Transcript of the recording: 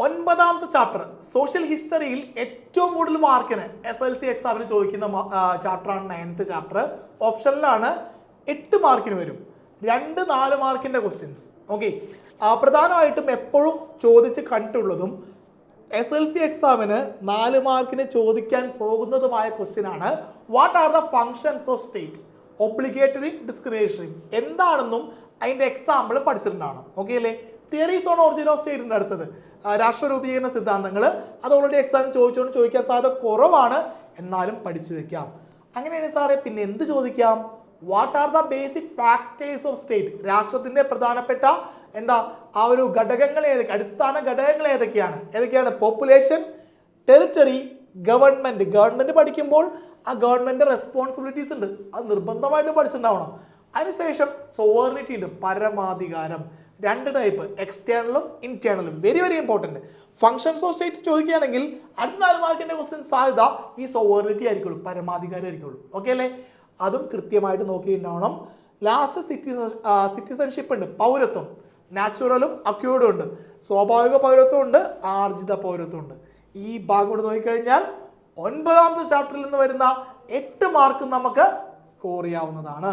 ഒൻപതാമത്തെ chapter social ഹിസ്റ്ററിയിൽ ഏറ്റവും കൂടുതൽ മാർക്കിന് SLC എക്സാമിന് ചോദിക്കുന്ന ചാപ്റ്ററാണ് 9th ചാപ്റ്റർ. ഓപ്ഷനിലാണ് 8 മാർക്കിന് വരും. 2-4 മാർക്കിന്റെ ക്വസ്റ്റ്യൻസ്. ഓക്കെ, പ്രധാനമായിട്ടും എപ്പോഴും ചോദിച്ച് കണ്ടുള്ളതും SLC എക്സാമിന് 4 മാർക്കിന് ചോദിക്കാൻ പോകുന്നതുമായ ക്വസ്റ്റ്യൻ ആണ് what are the functions of state, obligatory, discriminatory എന്താണെന്നും അതിന്റെ എക്സാമ്പിൾ പഠിച്ചിട്ടുണ്ടാണ്. ഓക്കെ അല്ലേ? തിയറീസ് ഓൺ ഒറിജിൻ ഓഫ് സ്റ്റേറ്റിന്റെ അടുത്തത് രാഷ്ട്ര രൂപീകരണ സിദ്ധാന്തങ്ങൾ, അത് ഓൾറെഡി എക്സാം ചോദിക്കാൻ സാധ്യത കുറവാണ്, എന്നാലും പഠിച്ചു വെക്കാം. അങ്ങനെയാണ് സാറേ പിന്നെ എന്ത് ചോദിക്കാം? What are the basic factors of state, രാഷ്ട്രത്തിന്റെ പ്രധാനപ്പെട്ട ആ ഒരു ഘടകങ്ങൾ അടിസ്ഥാന ഘടകങ്ങൾ ഏതൊക്കെയാണ്? പോപ്പുലേഷൻ, ടെറിട്ടറി, ഗവൺമെന്റ് പഠിക്കുമ്പോൾ ആ ഗവൺമെന്റ് റെസ്പോൺസിബിലിറ്റീസ് ഉണ്ട്, അത് നിർബന്ധമായിട്ടും പഠിച്ചിട്ടുണ്ടാവണം. അതിനുശേഷം സോവറിനിറ്റി ഉണ്ട്, പരമാധികാരം. 2 ടൈപ്പ്, എക്സ്റ്റേണലും ഇന്റേണലും. Very very important. Functions of state ചോദിക്കുകയാണെങ്കിൽ അടുത്ത 4 മാർക്കിന്റെ ക്വസ്റ്റ്യൻ സാധ്യത ഈ സോവറിനിറ്റി ആയിരിക്കുള്ളൂ, പരമാധികാരം ആയിരിക്കുള്ളൂ. ഓക്കെ അല്ലേ? അതും കൃത്യമായിട്ട് നോക്കിയിട്ടുണ്ടാവണം. ലാസ്റ്റ് സിറ്റിസൺഷിപ്പ് ഉണ്ട്, പൗരത്വം. നാച്ചുറലും അക്യൂർഡും ഉണ്ട്, സ്വാഭാവിക പൗരത്വം ഉണ്ട്, ആർജിത പൗരത്വം ഉണ്ട്. ഈ ഭാഗം കൊണ്ട് നോക്കിക്കഴിഞ്ഞാൽ 9ാമത്തെ ചാപ്റ്ററിൽ നിന്ന് വരുന്ന 8 മാർക്ക് നമുക്ക് സ്കോർ ചെയ്യാവുന്നതാണ്.